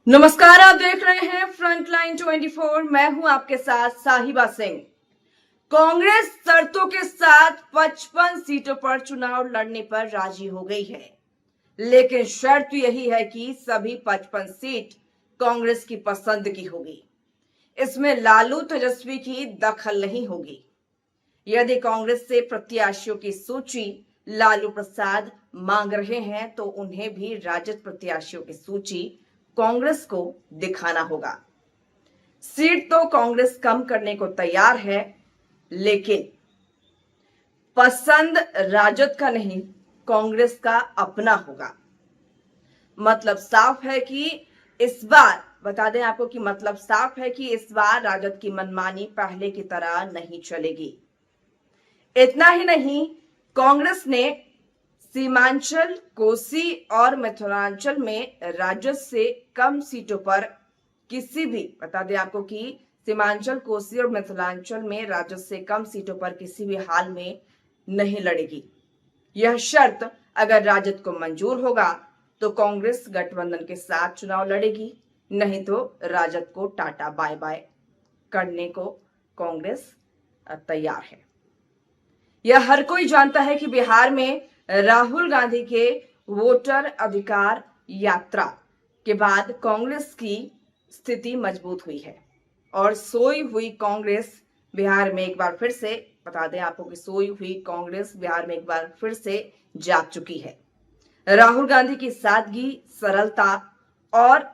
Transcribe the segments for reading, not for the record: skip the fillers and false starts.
नमस्कार, आप देख रहे हैं फ्रंटलाइन 24। मैं हूं आपके साथ साहिबा सिंह। कांग्रेस शर्तों के साथ 55 सीटों पर चुनाव लड़ने पर राजी हो गई है, लेकिन शर्त यही है कि सभी 55 सीट कांग्रेस की पसंद की होगी। इसमें लालू तेजस्वी की दखल नहीं होगी। यदि कांग्रेस से प्रत्याशियों की सूची लालू प्रसाद मांग रहे हैं तो उन्हें भी राजद प्रत्याशियों की सूची कांग्रेस को दिखाना होगा। सीट तो कांग्रेस कम करने को तैयार है, लेकिन पसंद राजद का नहीं, कांग्रेस का अपना होगा। मतलब साफ है कि इस बार बता दें आपको कि मतलब साफ है कि इस बार राजद की मनमानी पहले की तरह नहीं चलेगी। इतना ही नहीं, कांग्रेस ने सीमांचल, कोसी और मिथिलांचल में राजद से कम सीटों पर किसी भी बता दें आपको कि सीमांचल, कोसी और मिथिलांचल में राजद से कम सीटों पर किसी भी हाल में नहीं लड़ेगी। यह शर्त अगर राजद को मंजूर होगा तो कांग्रेस गठबंधन के साथ चुनाव लड़ेगी, नहीं तो राजद को टाटा बाय बाय करने को कांग्रेस तैयार है। यह हर कोई जानता है कि बिहार में राहुल गांधी के वोटर अधिकार यात्रा के बाद कांग्रेस की स्थिति मजबूत हुई है और सोई हुई कांग्रेस बिहार में एक बार फिर से बता दें आपको कि सोई हुई कांग्रेस बिहार में एक बार फिर से जाग चुकी है। राहुल गांधी की सादगी, सरलता और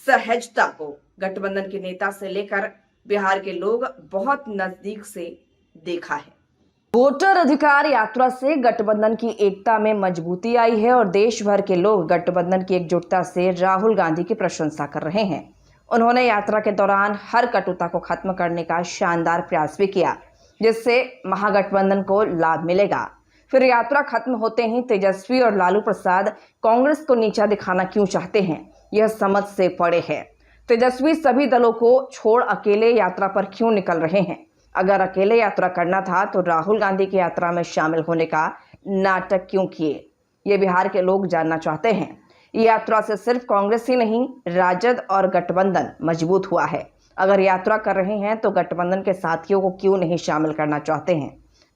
सहजता को गठबंधन के नेता से लेकर बिहार के लोग बहुत नजदीक से देखा है। वोटर अधिकार यात्रा से गठबंधन की एकता में मजबूती आई है और देश भर के लोग गठबंधन की एकजुटता से राहुल गांधी की प्रशंसा कर रहे हैं। उन्होंने यात्रा के दौरान हर कटुता को खत्म करने का शानदार प्रयास भी किया, जिससे महागठबंधन को लाभ मिलेगा। फिर यात्रा खत्म होते ही तेजस्वी और लालू प्रसाद कांग्रेस को नीचा दिखाना क्यों चाहते हैं, यह समझ से परे है। तेजस्वी सभी दलों को छोड़ अकेले यात्रा पर क्यों निकल रहे हैं? अगर अकेले यात्रा करना था तो राहुल गांधी की यात्रा में शामिल होने का नाटक क्यों किए, ये बिहार के लोग जानना चाहते हैं। यात्रा से सिर्फ कांग्रेस ही नहीं, राजद और गठबंधन मजबूत हुआ है। अगर यात्रा कर रहे हैं तो गठबंधन के साथियों को क्यों नहीं शामिल करना चाहते हैं?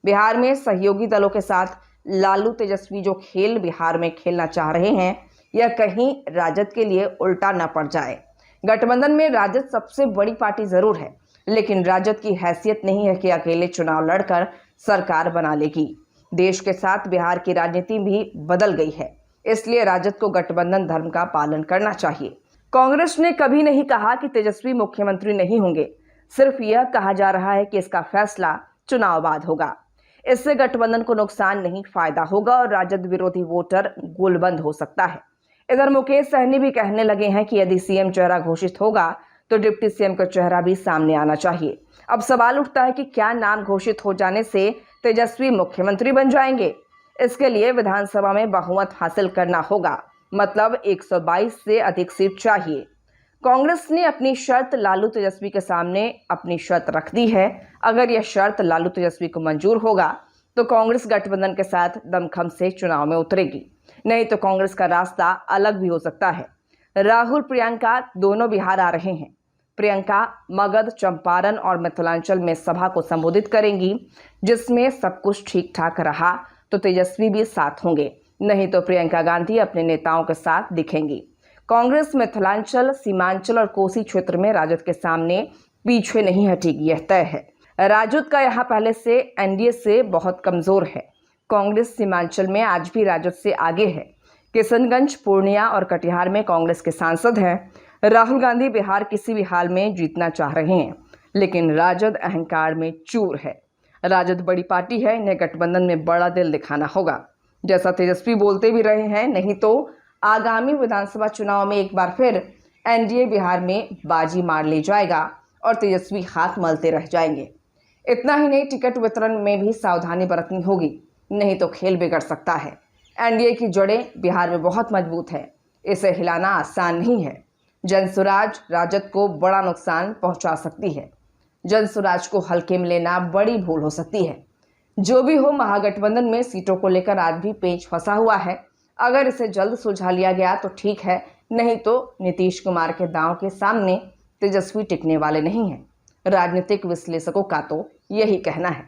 बिहार में सहयोगी दलों के साथ लालू तेजस्वी जो खेल बिहार में खेलना चाह रहे हैं, यह कहीं राजद के लिए उल्टा न पड़ जाए। गठबंधन में राजद सबसे बड़ी पार्टी जरूर है, लेकिन राजद की हैसियत नहीं है कि अकेले चुनाव लड़कर सरकार बना लेगी। देश के साथ बिहार की राजनीति भी बदल गई है, इसलिए राजद को गठबंधन धर्म का पालन करना चाहिए। कांग्रेस ने कभी नहीं कहा कि तेजस्वी मुख्यमंत्री नहीं होंगे, सिर्फ यह कहा जा रहा है कि इसका फैसला चुनाव बाद होगा। इससे गठबंधन को नुकसान नहीं, फायदा होगा और राजद विरोधी वोटर गोलबंद हो सकता है। इधर मुकेश सहनी भी कहने लगे हैं कि यदि सीएम चेहरा घोषित होगा तो डिप्टी सीएम का चेहरा भी सामने आना चाहिए। अब सवाल उठता है कि क्या नाम घोषित हो जाने से तेजस्वी मुख्यमंत्री बन जाएंगे? इसके लिए विधानसभा में बहुमत हासिल करना होगा, मतलब 122 से अधिक सीट चाहिए। कांग्रेस ने अपनी शर्त लालू तेजस्वी के सामने अपनी शर्त रख दी है। अगर यह शर्त लालू तेजस्वी को मंजूर होगा तो कांग्रेस गठबंधन के साथ दमखम से चुनाव में उतरेगी, नहीं तो कांग्रेस का रास्ता अलग भी हो सकता है। राहुल प्रियंका दोनों बिहार आ रहे हैं। प्रियंका मगध, चंपारण और मिथिलांचल में सभा को संबोधित करेंगी। जिसमें सब कुछ ठीक ठाक रहा तो तेजस्वी भी साथ होंगे, नहीं तो प्रियंका गांधी अपने नेताओं के साथ दिखेंगी। कांग्रेस मिथिलांचल, सीमांचल और कोसी क्षेत्र में राजद के सामने पीछे नहीं हटेगी, यह तय है। राजद का यहाँ पहले से एनडीए से बहुत कमजोर है। कांग्रेस सीमांचल में आज भी राजद से आगे है। किशनगंज, पूर्णिया और कटिहार में कांग्रेस के सांसद हैं। राहुल गांधी बिहार किसी भी हाल में जीतना चाह रहे हैं, लेकिन राजद अहंकार में चूर है। राजद बड़ी पार्टी है, इन्हें गठबंधन में बड़ा दिल दिखाना होगा, जैसा तेजस्वी बोलते भी रहे हैं। नहीं तो आगामी विधानसभा चुनाव में एक बार फिर एनडीए बिहार में बाजी मार ले जाएगा और तेजस्वी हाथ मलते रह जाएंगे। इतना ही नहीं, टिकट वितरण में भी सावधानी बरतनी होगी, नहीं तो खेल बिगड़ सकता है। एनडीए की जड़ें बिहार में बहुत मजबूत है, इसे हिलाना आसान नहीं है। जनसुराज राजद को बड़ा नुकसान पहुंचा सकती है। जनसुराज को हल्के में लेना बड़ी भूल हो सकती है। जो भी हो, महागठबंधन में सीटों को लेकर आज भी पेच फंसा हुआ है। अगर इसे जल्द सुलझा लिया गया तो ठीक है, नहीं तो नीतीश कुमार के दांव के सामने तेजस्वी टिकने वाले नहीं हैं। राजनीतिक विश्लेषकों का तो यही कहना है।